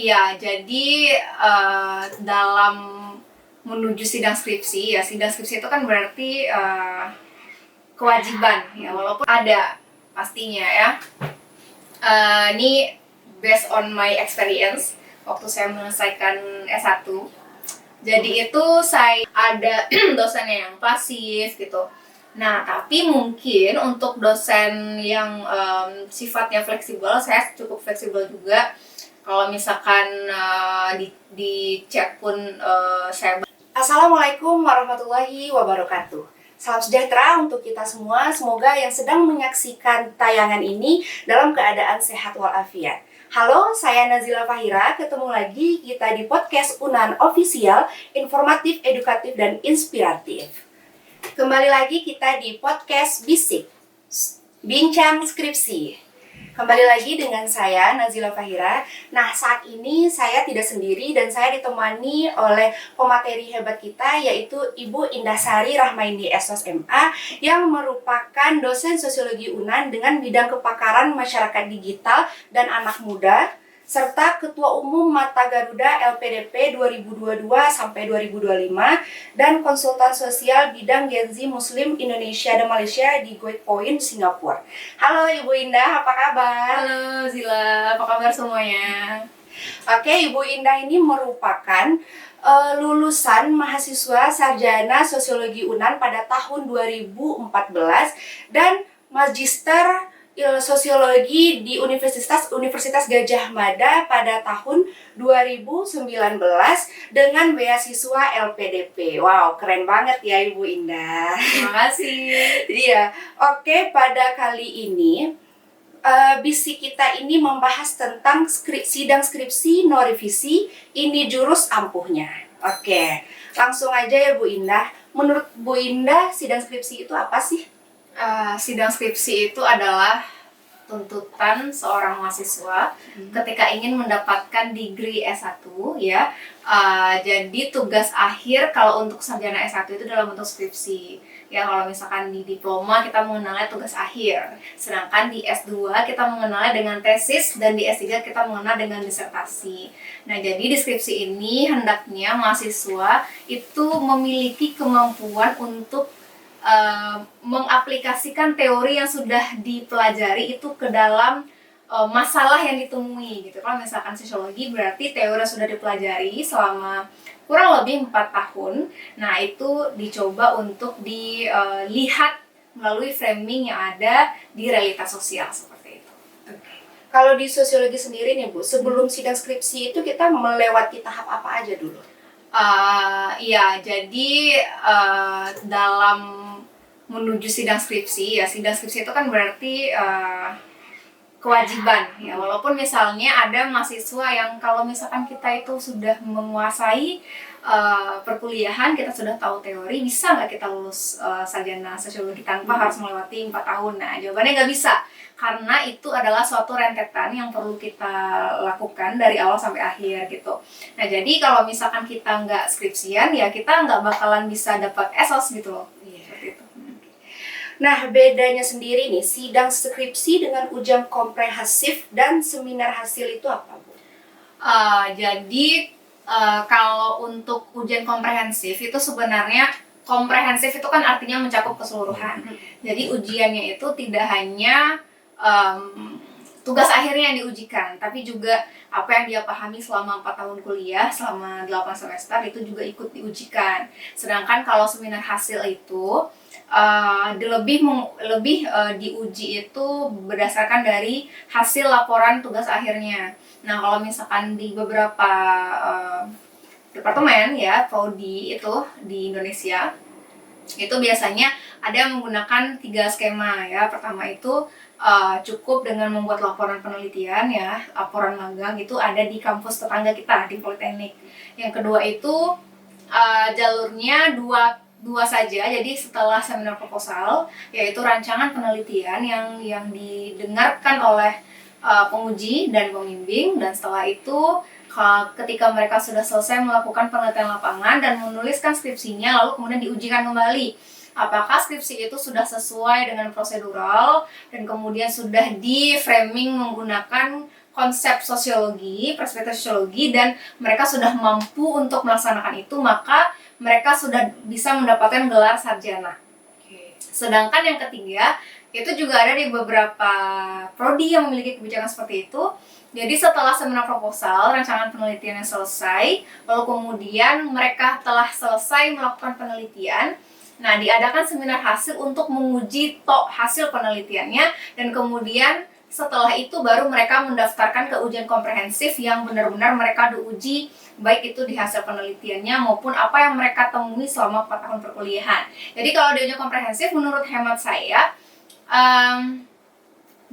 Iya, jadi dalam menuju sidang skripsi, ya sidang skripsi itu kan berarti kewajiban, ya walaupun ada pastinya ya. Ini based on my experience waktu saya menyelesaikan S1. Jadi itu saya ada dosennya yang pasif gitu. Nah, tapi mungkin untuk dosen yang sifatnya fleksibel, saya cukup fleksibel juga. Kalau misalkan di chat pun saya. Assalamualaikum warahmatullahi wabarakatuh. Salam sejahtera untuk kita semua. Semoga yang sedang menyaksikan tayangan ini dalam keadaan sehat walafiat. Halo, saya Nazila Fahira. Ketemu lagi kita di podcast Unan Official, informatif, edukatif, dan inspiratif. Kembali lagi kita di podcast Bisik, Bincang Skripsi. Kembali lagi dengan saya, Nazila Fahira. Nah, saat ini saya tidak sendiri dan saya ditemani oleh pemateri hebat kita, yaitu Ibu Indahsari Rahmaindi SOS MA, yang merupakan dosen sosiologi UNAN dengan bidang kepakaran masyarakat digital dan anak muda, serta Ketua Umum Mata Garuda LPDP 2022 sampai 2025 dan konsultan sosial bidang Gen Z Muslim Indonesia dan Malaysia di Guide Point, Singapura. Halo Ibu Indah, apa kabar? Halo Zila, apa kabar semuanya? Oke, Ibu Indah ini merupakan lulusan mahasiswa sarjana sosiologi UNAN pada tahun 2014 dan magister sosiologi di Universitas Gajah Mada pada tahun 2019 dengan beasiswa LPDP. Wow, keren banget ya Ibu Indah. Terima kasih. Iya, oke, pada kali ini Bisik kita ini membahas tentang sidang skripsi no revisi, ini jurus ampuhnya. Oke, langsung aja ya Bu Indah. Menurut Bu Indah, sidang skripsi itu apa sih? Sidang skripsi itu adalah tuntutan seorang mahasiswa ketika ingin mendapatkan degree S1 ya. Jadi tugas akhir kalau untuk sarjana S1 itu dalam bentuk skripsi. Ya, kalau misalkan di diploma kita mengenalnya tugas akhir. Sedangkan di S2 kita mengenalnya dengan tesis dan di S3 kita mengenal dengan disertasi. Nah, jadi di skripsi ini hendaknya mahasiswa itu memiliki kemampuan untuk mengaplikasikan teori yang sudah dipelajari itu ke dalam masalah yang ditemui gitu. Kalau misalkan sosiologi berarti teori yang sudah dipelajari selama kurang lebih 4 tahun. Nah, itu dicoba untuk dilihat melalui framing yang ada di realitas sosial seperti itu. Kalau di sosiologi sendiri nih Bu, sebelum sidang skripsi itu kita melewati tahap apa aja dulu? Iya, jadi dalam menuju sidang skripsi, ya sidang skripsi itu kan berarti kewajiban, ya walaupun misalnya ada mahasiswa yang kalau misalkan kita itu sudah menguasai perkuliahan, kita sudah tahu teori, bisa nggak kita lulus sarjana sosiologi tanpa harus melewati 4 tahun? Nah, jawabannya nggak bisa, karena itu adalah suatu rentetan yang perlu kita lakukan dari awal sampai akhir gitu. Nah, jadi kalau misalkan kita nggak skripsian, ya kita nggak bakalan bisa dapat SOS gitu loh. Seperti itu. Nah, bedanya sendiri nih, sidang skripsi dengan ujian komprehensif dan seminar hasil itu apa, Bu? Jadi kalau untuk ujian komprehensif itu sebenarnya komprehensif itu kan artinya mencakup keseluruhan. Jadi ujiannya itu tidak hanya tugas akhirnya yang diujikan, tapi juga apa yang dia pahami selama 4 tahun kuliah, selama 8 semester itu juga ikut diujikan. Sedangkan kalau seminar hasil itu lebih diuji itu berdasarkan dari hasil laporan tugas akhirnya. Nah, kalau misalkan di beberapa departemen ya, prodi itu di Indonesia itu biasanya ada yang menggunakan 3 skema ya. Pertama itu cukup dengan membuat laporan penelitian ya, laporan magang itu ada di kampus tetangga kita di Politeknik. Yang kedua itu jalurnya dua saja, jadi setelah seminar proposal yaitu rancangan penelitian yang didengarkan oleh penguji dan pembimbing, dan setelah itu ketika mereka sudah selesai melakukan penelitian lapangan dan menuliskan skripsinya, lalu kemudian diujikan kembali apakah skripsi itu sudah sesuai dengan prosedural dan kemudian sudah di framing menggunakan konsep sosiologi, perspektif sosiologi, dan mereka sudah mampu untuk melaksanakan itu, maka mereka sudah bisa mendapatkan gelar sarjana. Sedangkan yang ketiga, itu juga ada di beberapa prodi yang memiliki kebijakan seperti itu. Jadi setelah seminar proposal, rancangan penelitian yang selesai, lalu kemudian mereka telah selesai melakukan penelitian, nah diadakan seminar hasil untuk menguji hasil penelitiannya, dan kemudian setelah itu baru mereka mendaftarkan ke ujian komprehensif yang benar-benar mereka diuji baik itu di hasil penelitiannya maupun apa yang mereka temui selama 4 tahun perkuliahan. Jadi kalau di ujian komprehensif menurut hemat saya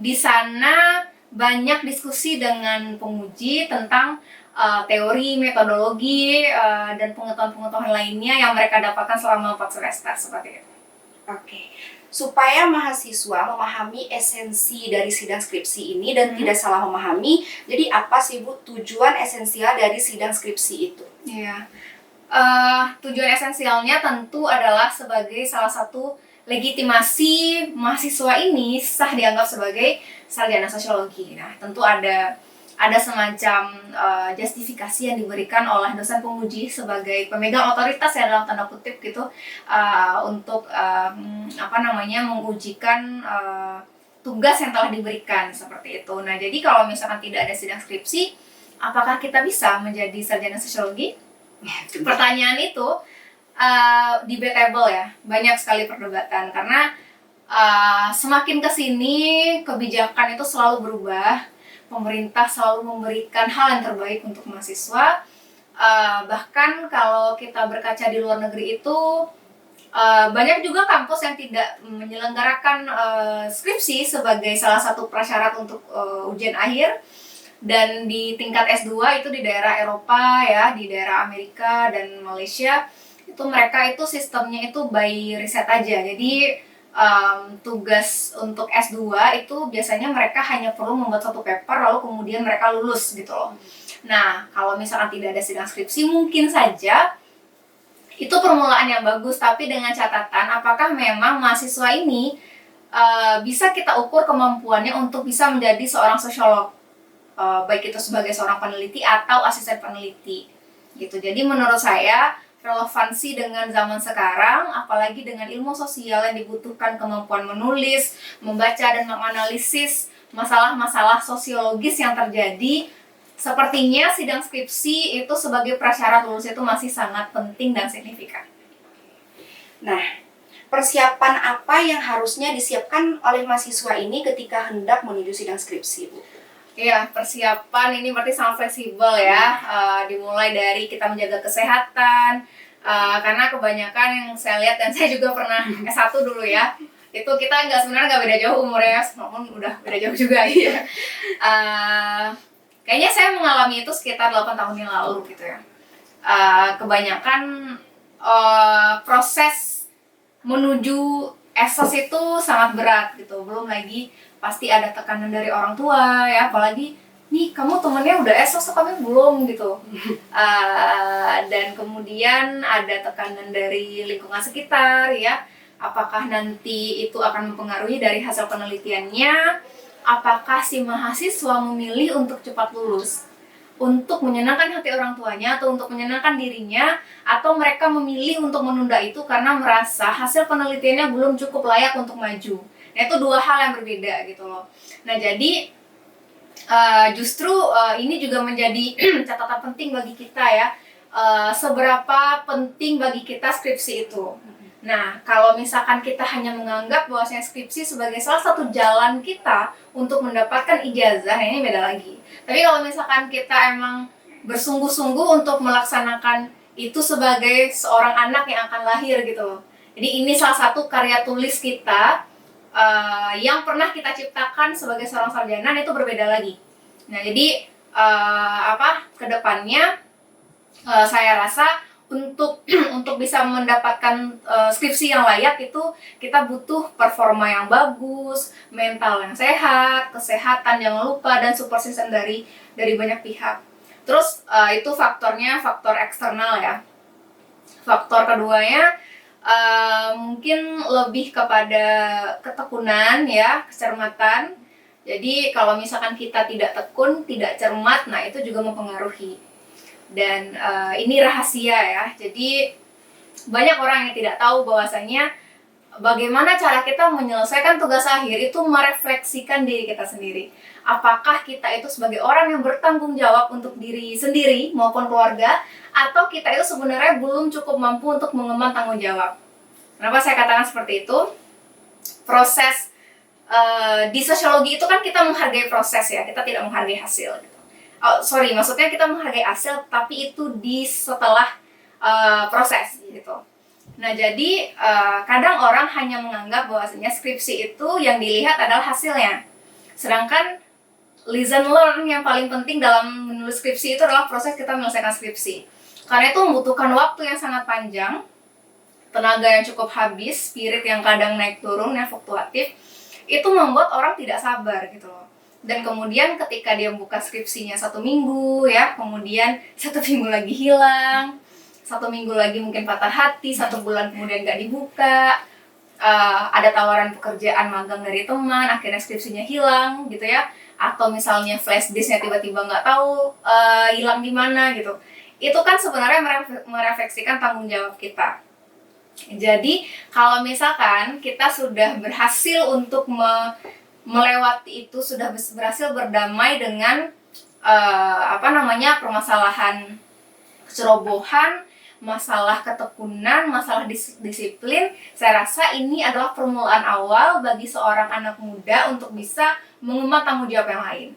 di sana banyak diskusi dengan penguji tentang teori, metodologi, dan pengetahuan-pengetahuan lainnya yang mereka dapatkan selama 4 semester seperti itu. Oke. Supaya mahasiswa memahami esensi dari sidang skripsi ini dan tidak salah memahami, jadi apa sih Bu tujuan esensial dari sidang skripsi itu? Iya. Tujuan esensialnya tentu adalah sebagai salah satu legitimasi mahasiswa ini sah dianggap sebagai sarjana sosiologi. Nah, tentu ada semacam justifikasi yang diberikan oleh dosen penguji sebagai pemegang otoritas ya dalam tanda kutip gitu, untuk mengujikan tugas yang telah diberikan seperti itu. Nah, jadi kalau misalkan tidak ada sidang skripsi, apakah kita bisa menjadi sarjana sosiologi? Pertanyaan itu debatable ya, banyak sekali perdebatan karena semakin kesini kebijakan itu selalu berubah, pemerintah selalu memberikan hal yang terbaik untuk mahasiswa, bahkan kalau kita berkaca di luar negeri itu banyak juga kampus yang tidak menyelenggarakan skripsi sebagai salah satu prasyarat untuk ujian akhir. Dan di tingkat S2 itu di daerah Eropa ya, di daerah Amerika dan Malaysia itu mereka itu sistemnya itu by riset aja. Jadi tugas untuk S2 itu biasanya mereka hanya perlu membuat satu paper lalu kemudian mereka lulus gitu loh. Nah, kalau misalkan tidak ada sidang skripsi mungkin saja itu permulaan yang bagus, tapi dengan catatan apakah memang mahasiswa ini bisa kita ukur kemampuannya untuk bisa menjadi seorang sosiolog, baik itu sebagai seorang peneliti atau asisten peneliti gitu. Jadi menurut saya relevansi dengan zaman sekarang, apalagi dengan ilmu sosial yang dibutuhkan kemampuan menulis, membaca dan menganalisis masalah-masalah sosiologis yang terjadi, sepertinya sidang skripsi itu sebagai prasyarat lulus itu masih sangat penting dan signifikan. Nah, persiapan apa yang harusnya disiapkan oleh mahasiswa ini ketika hendak menuju sidang skripsi, Bu? Iya, persiapan ini berarti sangat fleksibel ya. Dimulai dari kita menjaga kesehatan, karena kebanyakan yang saya lihat dan saya juga pernah S1 dulu ya, itu kita sebenarnya nggak beda jauh umurnya, walaupun udah beda jauh juga ya. Kayaknya saya mengalami itu sekitar 8 tahun yang lalu gitu ya. Kebanyakan proses menuju esos itu sangat berat gitu, belum lagi pasti ada tekanan dari orang tua ya, apalagi nih kamu temennya udah esos kami belum gitu. Dan kemudian ada tekanan dari lingkungan sekitar ya, apakah nanti itu akan mempengaruhi dari hasil penelitiannya, apakah si mahasiswa memilih untuk cepat lulus untuk menyenangkan hati orang tuanya atau untuk menyenangkan dirinya, atau mereka memilih untuk menunda itu karena merasa hasil penelitiannya belum cukup layak untuk maju. Nah, itu dua hal yang berbeda gitu loh. Nah, jadi justru ini juga menjadi catatan penting bagi kita ya, seberapa penting bagi kita skripsi itu. Nah, kalau misalkan kita hanya menganggap bahwasanya skripsi sebagai salah satu jalan kita untuk mendapatkan ijazah, nah ini beda lagi. Tapi kalau misalkan kita emang bersungguh-sungguh untuk melaksanakan itu sebagai seorang anak yang akan lahir gitu loh. Jadi ini salah satu karya tulis kita yang pernah kita ciptakan sebagai seorang sarjana, itu berbeda lagi. Nah, jadi kedepannya saya rasa untuk bisa mendapatkan skripsi yang layak itu kita butuh performa yang bagus, mental yang sehat, kesehatan jangan lupa, dan support system dari banyak pihak. Terus itu faktornya faktor eksternal ya. Faktor keduanya mungkin lebih kepada ketekunan ya, kecermatan, Jadi kalau misalkan kita tidak tekun, tidak cermat, nah itu juga mempengaruhi. Dan ini rahasia ya. Jadi banyak orang yang tidak tahu bahwasanya bagaimana cara kita menyelesaikan tugas akhir itu merefleksikan diri kita sendiri. Apakah kita itu sebagai orang yang bertanggung jawab untuk diri sendiri maupun keluarga, atau kita itu sebenarnya belum cukup mampu untuk mengemban tanggung jawab. Kenapa saya katakan seperti itu? Proses di sosiologi itu kan kita menghargai proses ya, kita tidak menghargai hasil. Maksudnya kita menghargai hasil, tapi itu di setelah proses gitu. Nah jadi kadang orang hanya menganggap bahwasanya skripsi itu yang dilihat adalah hasilnya, sedangkan lesson learn yang paling penting dalam menulis skripsi itu adalah proses kita menyelesaikan skripsi. Karena itu membutuhkan waktu yang sangat panjang, tenaga yang cukup habis, spirit yang kadang naik turun, yang fluktuatif, itu membuat orang tidak sabar gitu loh. Dan kemudian ketika dia buka skripsinya 1 minggu ya, kemudian 1 minggu lagi hilang, 1 minggu lagi mungkin patah hati, 1 bulan kemudian gak dibuka, ada tawaran pekerjaan magang dari teman, akhirnya skripsinya hilang gitu ya, atau misalnya flash disknya tiba-tiba nggak tahu hilang di mana gitu. Itu kan sebenarnya merefleksikan tanggung jawab kita. Jadi kalau misalkan kita sudah berhasil untuk melewati itu, sudah berhasil berdamai dengan permasalahan kecerobohan, masalah ketekunan, masalah disiplin, saya rasa ini adalah permulaan awal bagi seorang anak muda untuk bisa mengemban tanggung jawab yang lain.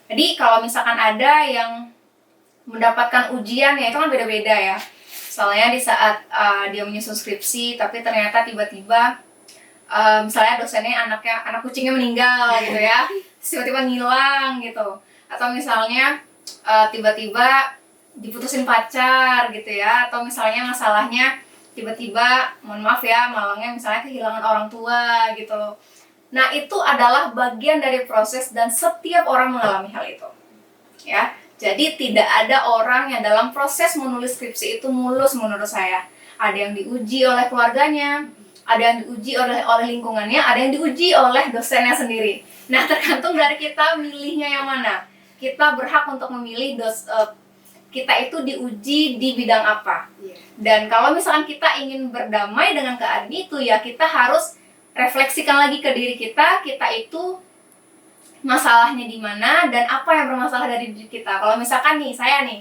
Jadi kalau misalkan ada yang mendapatkan ujian ya, itu kan beda-beda ya. Misalnya di saat dia menyusun skripsi, tapi ternyata tiba-tiba misalnya dosennya anak kucingnya meninggal gitu ya, tiba-tiba ngilang gitu, atau misalnya tiba-tiba diputusin pacar gitu ya, atau misalnya masalahnya tiba-tiba, mohon maaf ya, malangnya misalnya kehilangan orang tua gitu. Nah itu adalah bagian dari proses dan setiap orang mengalami hal itu ya. Jadi tidak ada orang yang dalam proses menulis skripsi itu mulus menurut saya. Ada yang diuji oleh keluarganya, ada yang diuji oleh lingkungannya, ada yang diuji oleh dosennya sendiri. Nah tergantung dari kita milihnya yang mana. Kita berhak untuk memilih kita itu diuji di bidang apa. Dan kalau misalkan kita ingin berdamai dengan keadaan itu, ya kita harus refleksikan lagi ke diri kita itu masalahnya di mana dan apa yang bermasalah dari diri kita. Kalau misalkan saya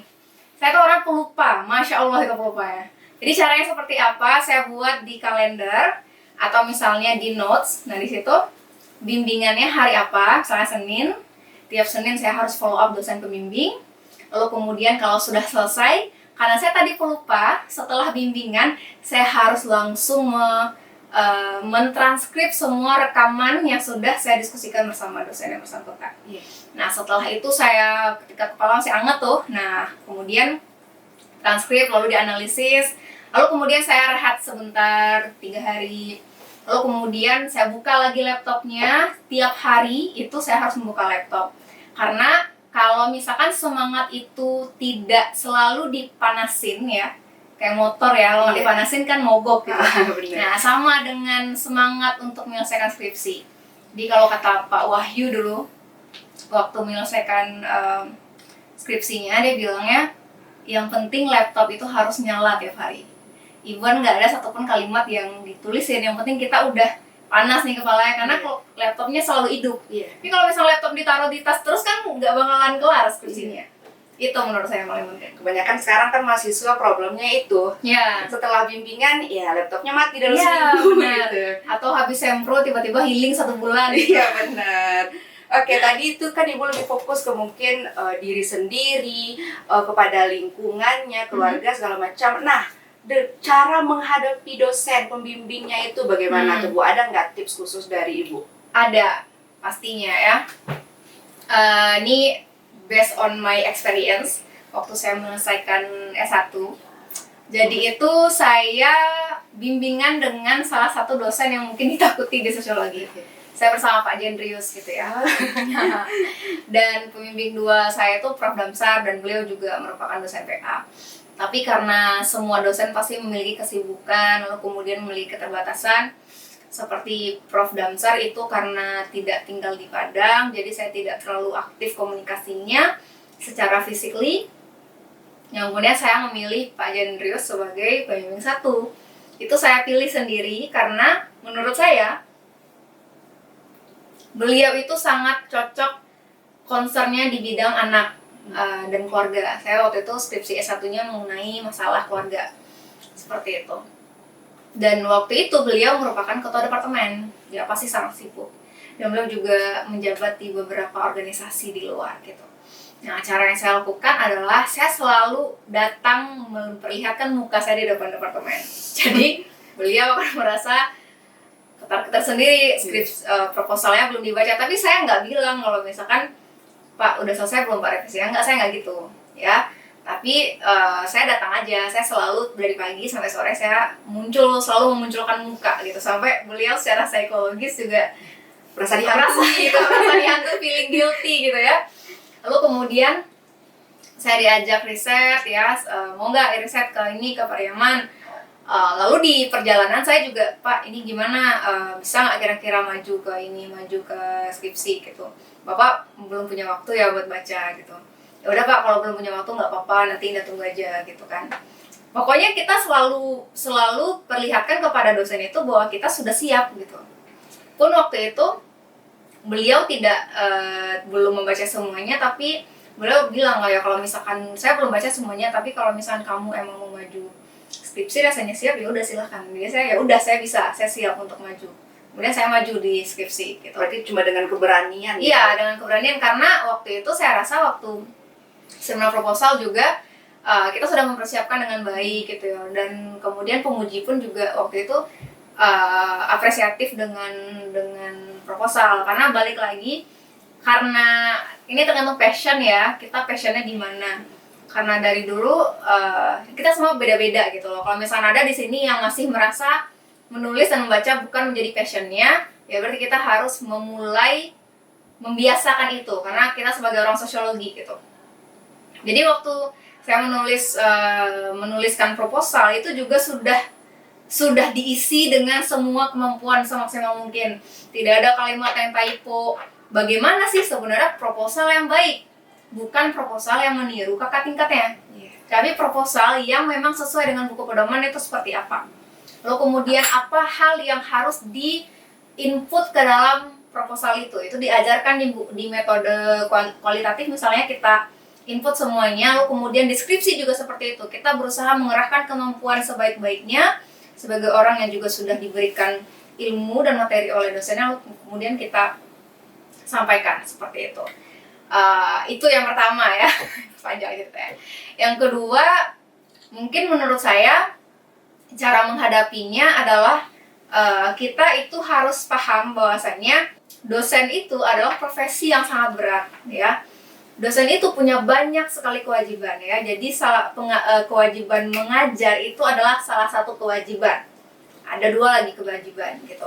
tuh orang pelupa, masya Allah itu pelupa ya. Jadi caranya seperti apa? Saya buat di kalender atau misalnya di notes. Nah di situ bimbingannya hari apa? Misalnya Senin. Tiap Senin saya harus follow up dosen pembimbing. Lalu kemudian kalau sudah selesai, karena saya tadi pelupa, setelah bimbingan saya harus langsung mentranskrip semua rekaman yang sudah saya diskusikan bersama dosen yang bersangkutan. Nah setelah itu saya, ketika kepala masih anget tuh, nah kemudian transkrip lalu dianalisis, lalu kemudian saya rehat sebentar 3 hari, lalu kemudian saya buka lagi laptopnya. Tiap hari itu saya harus membuka laptop, karena kalau misalkan semangat itu tidak selalu dipanasin ya, kayak motor ya, kalau dipanasin kan mogok gitu. Nah sama dengan semangat untuk menyelesaikan skripsi. Jadi kalau kata Pak Wahyu dulu waktu menyelesaikan skripsinya, dia bilangnya yang penting laptop itu harus nyala tiap hari. Even nggak ada satupun kalimat yang ditulisin, yang penting kita udah panas nih kepalanya, karena laptopnya selalu hidup. Tapi kalau misalnya laptop ditaruh di tas terus kan nggak bakalan kelar skripsinya. Itu menurut saya yang paling penting. Kebanyakan sekarang kan mahasiswa problemnya itu. Setelah bimbingan, ya laptopnya mati dalam seminggu gitu. Atau habis sempro tiba-tiba healing 1 bulan. Iya benar. Oke, tadi itu kan Ibu lebih fokus ke mungkin diri sendiri, kepada lingkungannya, keluarga segala macam. Nah, cara menghadapi dosen pembimbingnya itu bagaimana tuh Bu? Ada nggak tips khusus dari Ibu? Ada, pastinya ya. Ini based on my experience waktu saya menyelesaikan S1. Jadi itu saya bimbingan dengan salah satu dosen yang mungkin ditakuti di sosiologi. Saya bersama Pak Jendrius gitu ya. Dan pembimbing 2 saya itu Prof. Damsar, dan beliau juga merupakan dosen PA. Tapi karena semua dosen pasti memiliki kesibukan, lalu kemudian memiliki keterbatasan, Seperti Prof. Damsar itu karena tidak tinggal di Padang, jadi saya tidak terlalu aktif komunikasinya secara physically. Yang kemudian saya memilih Pak Jendrius sebagai pembimbing 1. Itu saya pilih sendiri karena menurut saya beliau itu sangat cocok concernnya di bidang anak dan keluarga. Saya waktu itu skripsi S1-nya mengenai masalah keluarga. Seperti itu. Dan waktu itu beliau merupakan ketua departemen. Dia pasti sangat sibuk. Dan beliau juga menjabat di beberapa organisasi di luar gitu. Nah, cara yang saya lakukan adalah saya selalu datang memperlihatkan muka saya di depan departemen. Jadi beliau akan merasa ketar-ketar sendiri, proposalnya belum dibaca. Tapi saya nggak bilang kalau misalkan, Pak udah selesai belum Pak revisinya? Nggak, saya nggak gitu ya. Tapi saya datang aja, saya selalu dari pagi sampai sore saya selalu memunculkan muka gitu. Sampai beliau secara psikologis juga Merasa dihantui, feeling guilty gitu ya. Lalu kemudian saya diajak riset ya, mau nggak riset ke Pariaman. Lalu di perjalanan saya juga, Pak ini gimana, bisa nggak kira-kira maju ke skripsi gitu. Bapak belum punya waktu ya buat baca gitu. Ya udah Pak, kalau belum punya waktu nggak apa-apa, nanti Indah tunggu aja gitu kan. Pokoknya kita selalu perlihatkan kepada dosen itu bahwa kita sudah siap gitu. Pun waktu itu beliau belum membaca semuanya, tapi beliau bilang ya kalau misalkan saya belum baca semuanya, tapi kalau misalkan kamu emang mau maju skripsi rasanya siap, ya udah silahkan. Dia saya saya siap untuk maju. Kemudian saya maju di skripsi gitu. Berarti cuma dengan keberanian. Iya, dengan keberanian, karena waktu itu saya rasa waktu seminar proposal juga kita sudah mempersiapkan dengan baik gitu ya. Dan kemudian penguji pun juga waktu itu apresiatif dengan proposal, karena balik lagi, karena ini tergantung passion ya, kita passionnya di mana. Karena dari dulu kita semua beda-beda gitu loh. Kalau misalnya ada di sini yang masih merasa menulis dan membaca bukan menjadi passionnya, ya berarti kita harus memulai membiasakan itu, karena kita sebagai orang sosiologi gitu. Jadi waktu saya menuliskan proposal itu juga sudah diisi dengan semua kemampuan semaksimal mungkin. Tidak ada kalimat yang typo. Bagaimana sih sebenarnya proposal yang baik? Bukan proposal yang meniru kakak tingkatnya. Tapi proposal yang memang sesuai dengan buku pedoman itu seperti apa. Lalu kemudian apa hal yang harus di-input ke dalam proposal itu diajarkan di metode kualitatif. Misalnya kita input semuanya, lalu kemudian deskripsi juga seperti itu. Kita berusaha mengerahkan kemampuan sebaik-baiknya sebagai orang yang juga sudah diberikan ilmu dan materi oleh dosennya, lalu kemudian kita sampaikan seperti itu. Itu yang pertama ya, panjang gitu ya. Yang kedua, mungkin menurut saya cara menghadapinya adalah kita itu harus paham bahwasannya dosen itu adalah profesi yang sangat berat ya. Dosen itu punya banyak sekali kewajiban ya. Jadi kewajiban mengajar itu adalah salah satu kewajiban. Ada 2 lagi kewajiban gitu.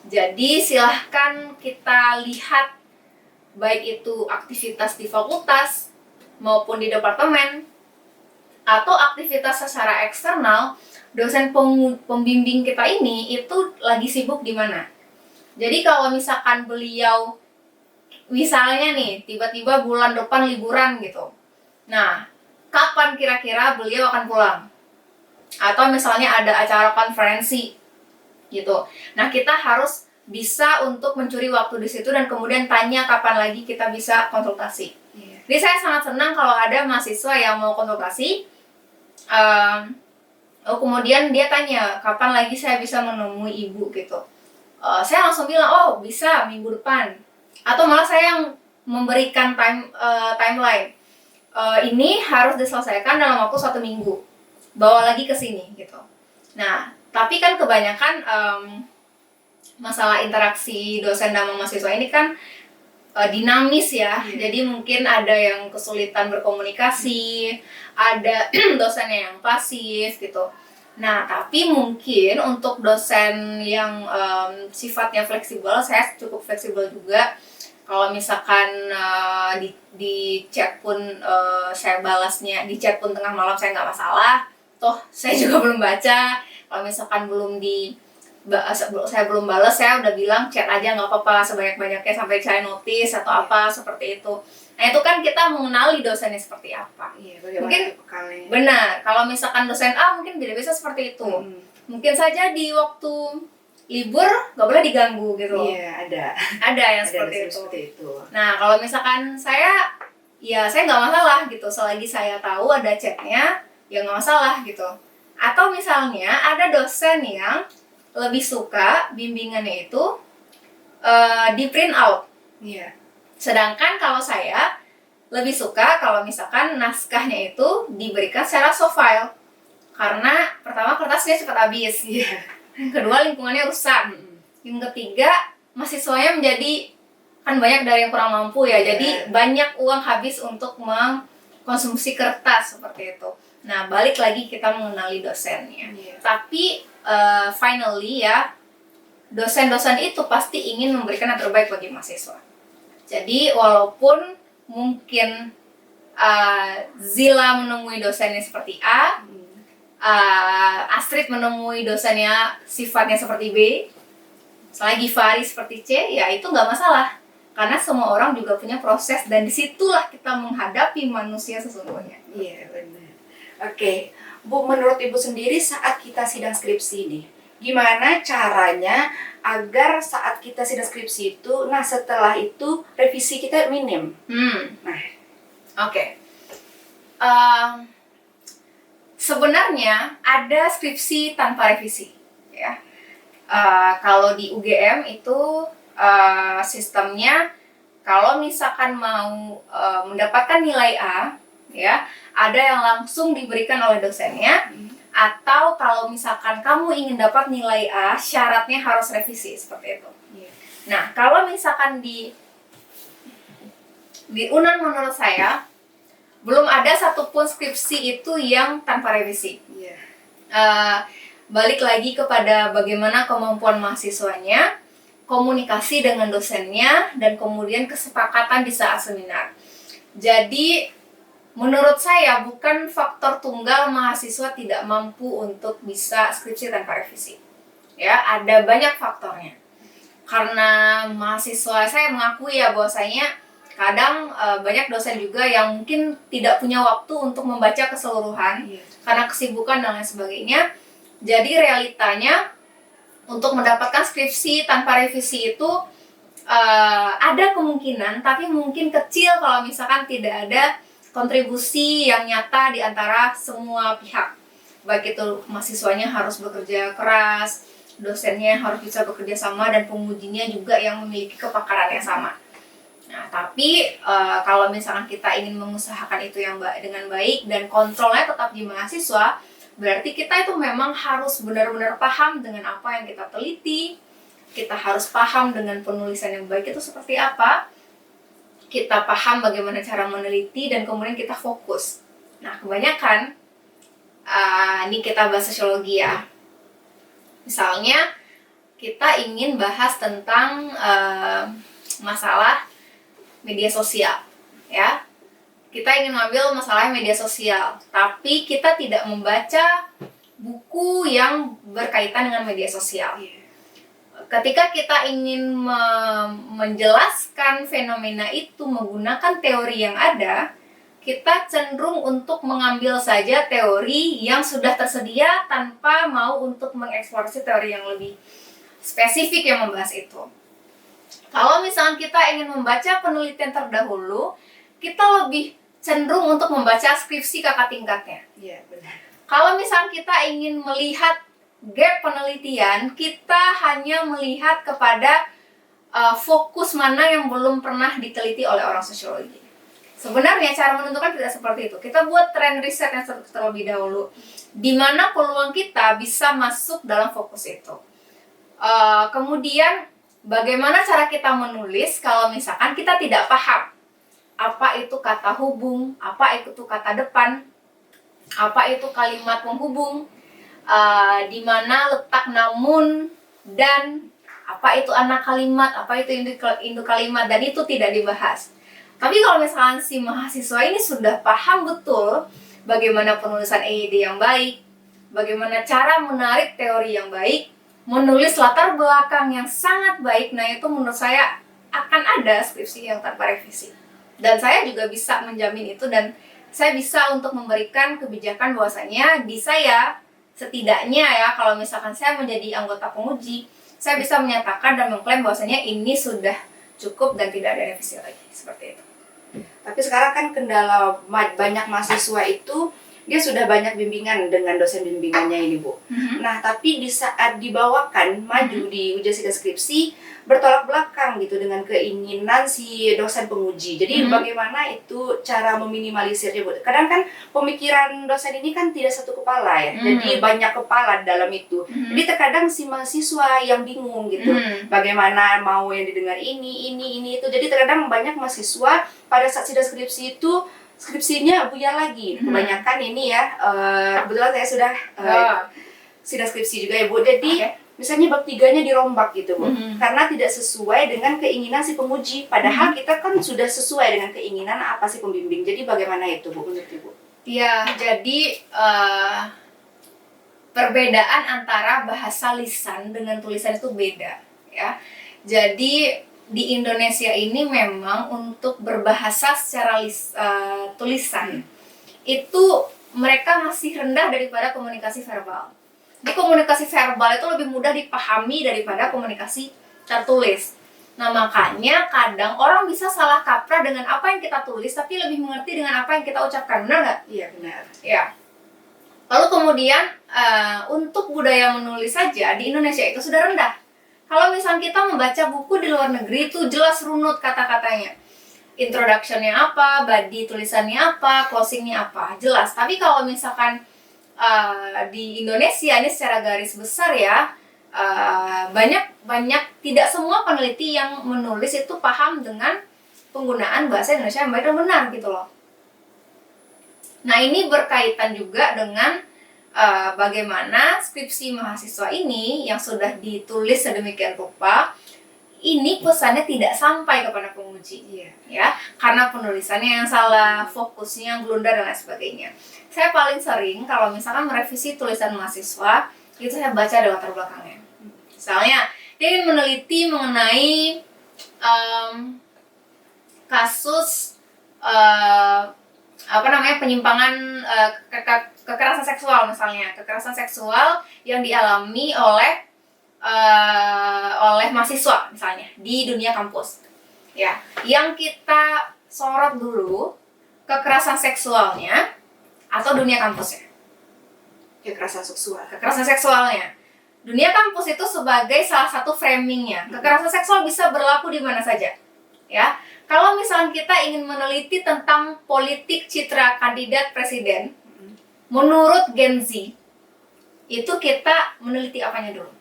Jadi silahkan kita lihat baik itu aktivitas di fakultas maupun di departemen atau aktivitas secara eksternal, dosen pembimbing kita ini itu lagi sibuk di mana. Jadi kalau misalkan beliau misalnya nih, tiba-tiba bulan depan liburan gitu. Nah, kapan kira-kira beliau akan pulang? Atau misalnya ada acara konferensi gitu. Nah, kita harus bisa untuk mencuri waktu di situ dan kemudian tanya kapan lagi kita bisa konsultasi. Jadi saya sangat senang kalau ada mahasiswa yang mau konsultasi. Kemudian dia tanya kapan lagi saya bisa menemui ibu gitu. Saya langsung bilang, oh bisa minggu depan. Atau malah saya yang memberikan timeline. Ini harus diselesaikan dalam waktu 1 minggu. Bawa lagi ke sini gitu. Nah, tapi kan kebanyakan masalah interaksi dosen dan mahasiswa ini kan dinamis ya. Jadi mungkin ada yang kesulitan berkomunikasi, ada dosennya yang pasif gitu. Nah, tapi mungkin untuk dosen yang sifatnya fleksibel, saya cukup fleksibel juga. Kalau misalkan di chat pun saya balasnya, di chat pun tengah malam saya nggak masalah. Toh saya juga belum baca. Kalau misalkan belum saya belum balas, saya udah bilang chat aja nggak apa-apa sebanyak-banyaknya sampai saya notice atau apa seperti itu. Nah itu kan kita mengenali dosennya seperti apa. Iya, bagaimana Mungkin tipikalnya. benar, kalau misalkan dosen A mungkin beda-beda seperti itu. Mungkin saja di waktu libur nggak boleh diganggu gitu. Iya, Ada yang ada seperti dosen itu. seperti itu. Nah kalau misalkan saya, ya saya nggak masalah gitu, selagi saya tahu ada chatnya, ya nggak masalah gitu. Atau misalnya ada dosen yang lebih suka bimbingannya itu di print out. Iya. Sedangkan kalau saya lebih suka kalau misalkan naskahnya itu diberikan secara soft file. Karena pertama kertasnya cepat habis. Iya. Kedua lingkungannya rusak. Yang ketiga mahasiswanya menjadi, kan banyak dari yang kurang mampu ya. Iya. Jadi banyak uang habis untuk mengkonsumsi kertas seperti itu. Nah, balik lagi kita mengenali dosennya. Iya. Tapi finally ya, dosen-dosen itu pasti ingin memberikan yang terbaik bagi mahasiswa. Jadi walaupun mungkin Zila menemui dosennya seperti A, Astrid menemui dosennya sifatnya seperti B, selagi Fari seperti C, ya itu nggak masalah. Karena semua orang juga punya proses dan disitulah kita menghadapi manusia sesungguhnya. Iya, benar. Oke, Bu, menurut Ibu sendiri saat kita sidang skripsi nih, gimana caranya agar saat kita sidang skripsi itu, nah setelah itu revisi kita minim? Nah, Oke. Sebenarnya ada skripsi tanpa revisi, ya. Kalau di UGM itu sistemnya, kalau misalkan mau mendapatkan nilai A, ya, ada yang langsung diberikan oleh dosennya, atau kalau misalkan kamu ingin dapat nilai A, syaratnya harus revisi seperti itu. Nah, kalau misalkan di UNAN menurut saya belum ada satupun skripsi itu yang tanpa revisi. Balik lagi kepada bagaimana kemampuan mahasiswanya, komunikasi dengan dosennya, dan kemudian kesepakatan di saat seminar. Jadi menurut saya bukan faktor tunggal mahasiswa tidak mampu untuk bisa skripsi tanpa revisi. Ya, ada banyak faktornya. Karena mahasiswa, saya mengakui ya bahwasanya kadang banyak dosen juga yang mungkin tidak punya waktu untuk membaca keseluruhan karena kesibukan dan lain sebagainya. Jadi realitanya untuk mendapatkan skripsi tanpa revisi itu ada kemungkinan, tapi mungkin kecil kalau misalkan tidak ada kontribusi yang nyata di antara semua pihak. Baik itu mahasiswanya harus bekerja keras, dosennya harus bisa bekerja sama, dan pengujinya juga yang memiliki kepakaran yang sama. Nah, tapi kalau misalkan kita ingin mengusahakan itu yang dengan baik dan kontrolnya tetap di mahasiswa, berarti kita itu memang harus benar-benar paham dengan apa yang kita teliti, kita harus paham dengan penulisan yang baik itu seperti apa, kita paham bagaimana cara meneliti, dan kemudian kita fokus. Nah, kebanyakan, ini kita bahas sosiologi ya. Misalnya, kita ingin bahas tentang masalah media sosial, ya. Kita ingin mengambil masalah media sosial, tapi kita tidak membaca buku yang berkaitan dengan media sosial. Ketika kita ingin menjelaskan fenomena itu menggunakan teori yang ada, kita cenderung untuk mengambil saja teori yang sudah tersedia tanpa mau untuk mengeksplorasi teori yang lebih spesifik yang membahas itu. Kalau misalnya kita ingin membaca penelitian terdahulu, kita lebih cenderung untuk membaca skripsi kakak tingkatnya. Iya, benar. Kalau misalnya kita ingin melihat gap penelitian, kita hanya melihat kepada fokus mana yang belum pernah diteliti oleh orang sosiologi. Sebenarnya cara menentukan tidak seperti itu. Kita buat trend riset yang terlebih dahulu, di mana peluang kita bisa masuk dalam fokus itu. Kemudian bagaimana cara kita menulis kalau misalkan kita tidak paham apa itu kata hubung, apa itu kata depan, apa itu kalimat penghubung, di mana letak namun, dan apa itu anak kalimat, apa itu induk kalimat, dan itu tidak dibahas. Tapi kalau misalkan si mahasiswa ini sudah paham betul bagaimana penulisan EYD yang baik, bagaimana cara menarik teori yang baik, menulis latar belakang yang sangat baik, nah itu menurut saya akan ada skripsi yang tanpa revisi. Dan saya juga bisa menjamin itu, dan saya bisa untuk memberikan kebijakan bahwasanya di saya, setidaknya ya, kalau misalkan saya menjadi anggota penguji, saya bisa menyatakan dan mengklaim bahwasanya ini sudah cukup dan tidak ada revisi lagi, seperti itu. Tapi sekarang kan kendala banyak mahasiswa itu dia sudah banyak bimbingan dengan dosen bimbingannya ini, Bu. Nah, tapi di saat dibawakan maju di ujian sidang skripsi bertolak belakang gitu dengan keinginan si dosen penguji. Jadi bagaimana itu cara meminimalisirnya, Bu? Kadang kan pemikiran dosen ini kan tidak satu kepala ya. Jadi banyak kepala dalam itu. Jadi terkadang si mahasiswa yang bingung gitu. Bagaimana mau yang didengar ini itu. Jadi terkadang banyak mahasiswa pada saat sidang skripsi itu skripsinya buyar lagi. Kebanyakan ini ya, kebetulan saya sudah sidang skripsi juga ya, Bu. Jadi misalnya bab 3-nya dirombak gitu, Bu. Karena tidak sesuai dengan keinginan si penguji. Padahal kita kan sudah sesuai dengan keinginan apa si pembimbing. Jadi bagaimana itu, Bu, menurut Ibu? Ya, jadi perbedaan antara bahasa lisan dengan tulisan itu beda, ya. Jadi di Indonesia ini memang untuk berbahasa secara tulisan itu mereka masih rendah daripada komunikasi verbal. Di komunikasi verbal itu lebih mudah dipahami daripada komunikasi tertulis. Nah, makanya kadang orang bisa salah kaprah dengan apa yang kita tulis, tapi lebih mengerti dengan apa yang kita ucapkan. Benar nggak? Iya, benar. Ya. Lalu kemudian untuk budaya menulis saja di Indonesia itu sudah rendah. Kalau misalnya kita membaca buku di luar negeri itu jelas runut kata-katanya. Introduction-nya apa, body tulisannya apa, closing-nya apa, jelas. Tapi kalau misalkan di Indonesia ini secara garis besar ya, banyak tidak semua peneliti yang menulis itu paham dengan penggunaan bahasa Indonesia yang baik dan benar gitu loh. Nah, ini berkaitan juga dengan bagaimana skripsi mahasiswa ini yang sudah ditulis sedemikian rupa, ini pesannya tidak sampai kepada penguji, ya, karena penulisannya yang salah, fokusnya blunder dan lain sebagainya. Saya paling sering kalau misalkan merevisi tulisan mahasiswa, itu saya baca di latar belakangnya. Misalnya, dia ingin meneliti mengenai kasus penyimpangan kekerasan seksual, misalnya kekerasan seksual yang dialami oleh mahasiswa misalnya di dunia kampus, ya, yang kita sorot dulu kekerasan seksualnya atau dunia kampusnya. Kekerasan seksualnya. Dunia kampus itu sebagai salah satu framingnya. Kekerasan seksual bisa berlaku di mana saja, ya. Kalau misalnya kita ingin meneliti tentang politik citra kandidat presiden, menurut Gen Z, itu kita meneliti apanya dulu?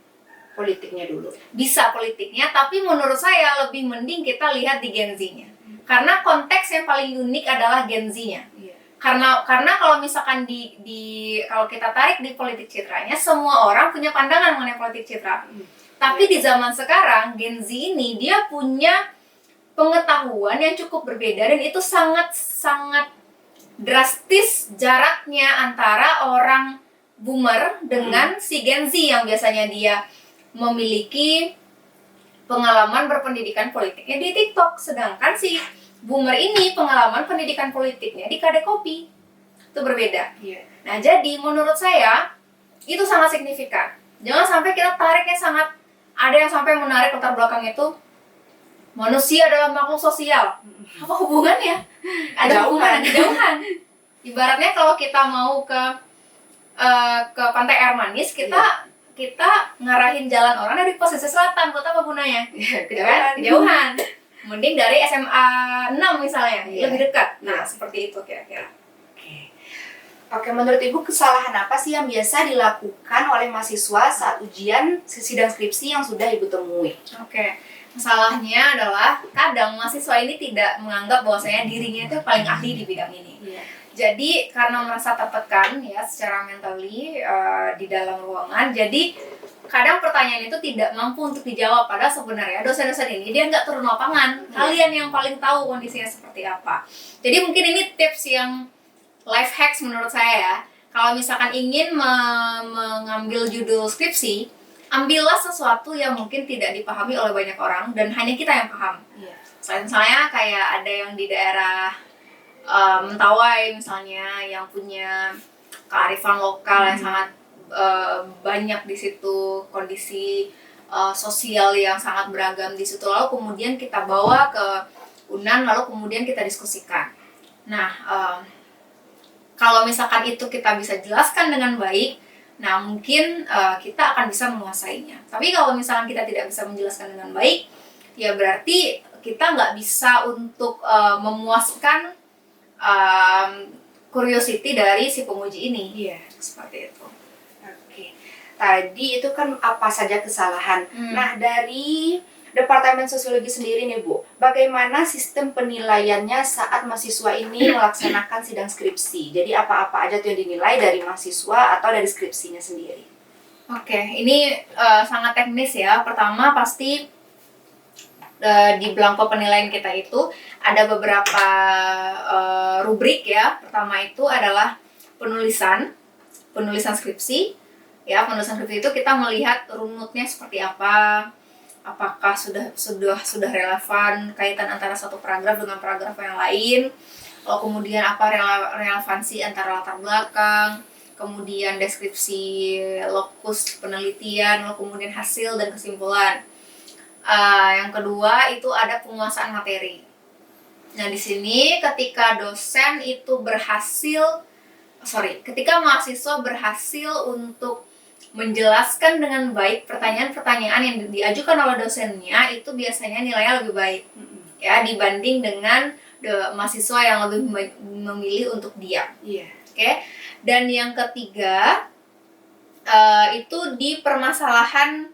Politiknya dulu. Bisa politiknya, tapi menurut saya lebih mending kita lihat di Gen Z-nya. Karena konteks yang paling unik adalah Gen Z-nya. Karena kalau misalkan kalau kita tarik di politik citranya, semua orang punya pandangan mengenai politik citra. Tapi di zaman sekarang, Gen Z ini dia punya pengetahuan yang cukup berbeda, dan itu sangat drastis jaraknya antara orang boomer dengan si Gen Z yang biasanya dia memiliki pengalaman berpendidikan politiknya di TikTok, sedangkan si boomer ini pengalaman pendidikan politiknya di kedai kopi. Itu berbeda. Nah, jadi menurut saya itu sangat signifikan. Jangan sampai kita tariknya ada yang sampai menarik latar belakang itu manusia adalah makhluk sosial. Apa hubungannya? Ada hubungan, jauhan. Ibaratnya kalau kita mau ke Pantai Air Manis, kita ngarahin jalan orang dari posisi selatan, buat apa gunanya? Kejauhan. Mending dari SMA 6 misalnya, lebih dekat. Nah, seperti itu kira-kira. Oke, menurut Ibu kesalahan apa sih yang biasa dilakukan oleh mahasiswa saat ujian sidang skripsi yang sudah Ibu temui? Masalahnya adalah kadang mahasiswa ini tidak menganggap bahwasanya dirinya itu paling ahli di bidang ini. Jadi karena merasa tertekan ya secara mentally di dalam ruangan, jadi kadang pertanyaan itu tidak mampu untuk dijawab. Padahal sebenarnya dosen-dosen ini dia nggak turun lapangan. Kalian yang paling tahu kondisinya seperti apa. Jadi mungkin ini tips yang life hacks menurut saya ya. Kalau misalkan ingin mengambil judul skripsi, ambillah sesuatu yang mungkin tidak dipahami oleh banyak orang dan hanya kita yang paham. Iya. Misalnya kayak ada yang di daerah Mentawai misalnya yang punya kearifan lokal yang sangat banyak di situ, kondisi sosial yang sangat beragam di situ, lalu kemudian kita bawa ke UNAN, lalu kemudian kita diskusikan. Nah, kalau misalkan itu kita bisa jelaskan dengan baik, nah mungkin kita akan bisa menguasainya. Tapi kalau misalkan kita tidak bisa menjelaskan dengan baik, ya berarti kita nggak bisa untuk memuaskan curiosity dari si penguji ini. Iya. Seperti itu. Oke. Tadi itu kan apa saja kesalahan. Nah, dari Departemen Sosiologi sendiri nih Bu, bagaimana sistem penilaiannya saat mahasiswa ini melaksanakan sidang skripsi? Jadi apa-apa aja tuh yang dinilai dari mahasiswa atau dari skripsinya sendiri? Oke, ini sangat teknis ya. Pertama pasti di belangko penilaian kita itu ada beberapa rubrik ya. Pertama itu adalah penulisan skripsi. Ya, penulisan skripsi itu kita melihat runutnya seperti apa. Apakah sudah relevan kaitan antara satu paragraf dengan paragraf yang lain, lalu kemudian apa relevansi antara latar belakang, kemudian deskripsi lokus penelitian, lalu kemudian hasil dan kesimpulan. Yang kedua itu ada penguasaan materi. Nah, di sini ketika mahasiswa berhasil untuk menjelaskan dengan baik pertanyaan-pertanyaan yang diajukan oleh dosennya, itu biasanya nilainya lebih baik ya dibanding dengan mahasiswa yang lebih memilih untuk diam. Oke. Dan yang ketiga itu di permasalahan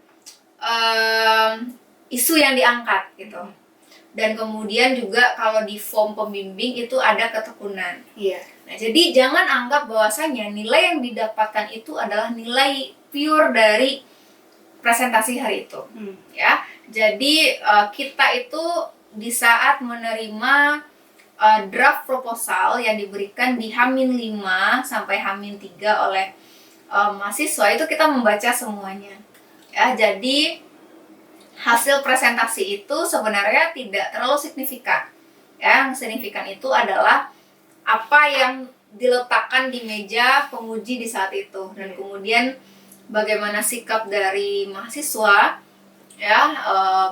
isu yang diangkat gitu. Dan kemudian juga kalau di form pembimbing itu ada ketekunan. Nah, jadi jangan anggap bahwasanya nilai yang didapatkan itu adalah nilai pure dari presentasi hari itu. Ya. Jadi kita itu di saat menerima draft proposal yang diberikan di H-5 sampai H-3 oleh mahasiswa, itu kita membaca semuanya. Ya, jadi hasil presentasi itu sebenarnya tidak terlalu signifikan. Ya, yang signifikan itu adalah apa yang diletakkan di meja penguji di saat itu, dan kemudian bagaimana sikap dari mahasiswa, ya,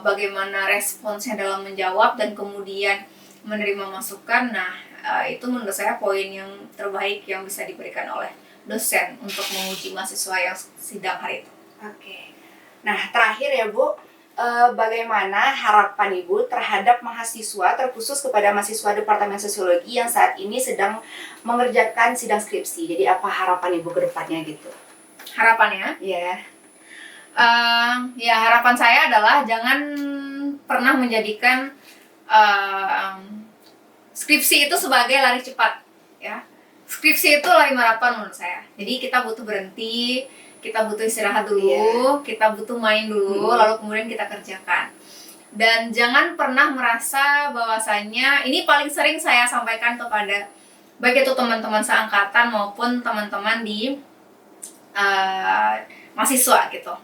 bagaimana responsnya dalam menjawab dan kemudian menerima masukan. Nah, itu menurut saya poin yang terbaik yang bisa diberikan oleh dosen untuk menguji mahasiswa yang sidang hari itu. Oke. Nah, terakhir ya Bu, bagaimana harapan Ibu terhadap mahasiswa, terkhusus kepada mahasiswa Departemen Sosiologi yang saat ini sedang mengerjakan sidang skripsi? Jadi apa harapan Ibu ke depannya gitu? Harapannya? Ya. Ya, harapan saya adalah jangan pernah menjadikan skripsi itu sebagai lari cepat. Ya, skripsi itu lari maraton menurut saya. Jadi kita butuh berhenti, kita butuh istirahat dulu, kita butuh main dulu, lalu kemudian kita kerjakan. Dan jangan pernah merasa bahwasanya, ini paling sering saya sampaikan kepada baik itu teman-teman seangkatan maupun teman-teman di mahasiswa gitu.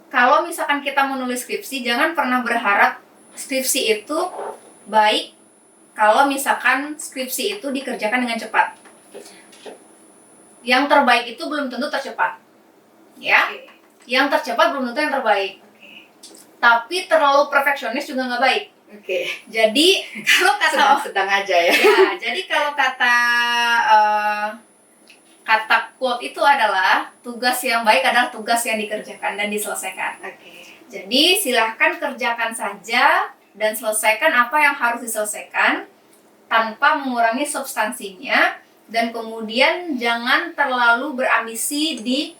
Kalau misalkan kita menulis skripsi, jangan pernah berharap skripsi itu baik kalau misalkan skripsi itu dikerjakan dengan cepat. Yang terbaik itu belum tentu tercepat. Ya, yang tercepat belum tentu yang terbaik. Tapi terlalu perfeksionis juga nggak baik. Jadi kalau kata sedang aja ya. Ya, jadi kalau kata quote itu adalah tugas yang baik adalah tugas yang dikerjakan dan diselesaikan. Jadi silahkan kerjakan saja dan selesaikan apa yang harus diselesaikan tanpa mengurangi substansinya, dan kemudian jangan terlalu berambisi di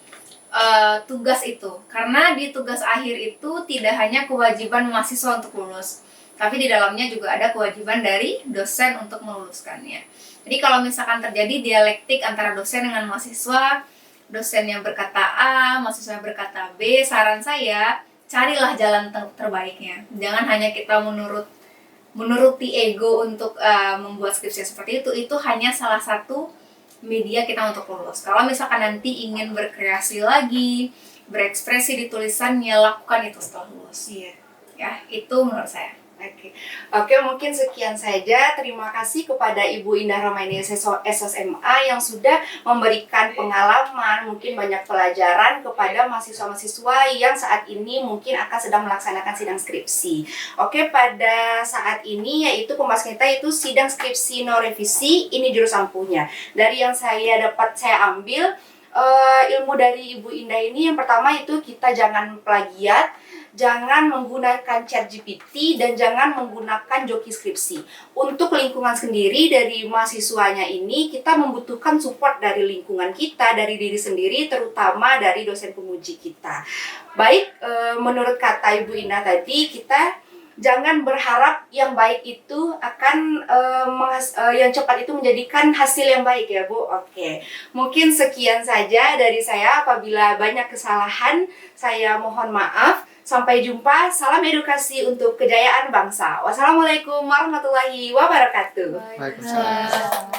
tugas itu, karena di tugas akhir itu tidak hanya kewajiban mahasiswa untuk lulus, tapi di dalamnya juga ada kewajiban dari dosen untuk meluluskannya. Jadi kalau misalkan terjadi dialektik antara dosen dengan mahasiswa, dosen yang berkata A, mahasiswa yang berkata B, saran saya carilah jalan terbaiknya. Jangan hanya kita menuruti ego untuk membuat skripsi seperti itu hanya salah satu media kita untuk lulus. Kalau misalkan nanti ingin berkreasi lagi, berekspresi di tulisan, ya lakukan itu setelah lulus. Iya. Ya, itu menurut saya. Oke, mungkin sekian saja. Terima kasih kepada Ibu Indah Ramaini SSMA yang sudah memberikan pengalaman, mungkin banyak pelajaran kepada mahasiswa-mahasiswa yang saat ini mungkin akan sedang melaksanakan sidang skripsi. Oke, pada saat ini yaitu pembahasan kita itu sidang skripsi no revisi, ini jurus ampuhnya. Dari yang saya ambil ilmu dari Ibu Indah ini, yang pertama itu kita jangan plagiat, jangan menggunakan ChatGPT, dan jangan menggunakan joki skripsi. Untuk lingkungan sendiri dari mahasiswanya ini, kita membutuhkan support dari lingkungan kita, dari diri sendiri, terutama dari dosen penguji kita. Baik, menurut kata Ibu Indah tadi, kita jangan berharap yang baik itu akan yang cepat itu menjadikan hasil yang baik ya Bu. Oke, mungkin sekian saja dari saya. Apabila banyak kesalahan, saya mohon maaf. Sampai jumpa, salam edukasi untuk kejayaan bangsa. Wassalamualaikum warahmatullahi wabarakatuh. Waalaikumsalam.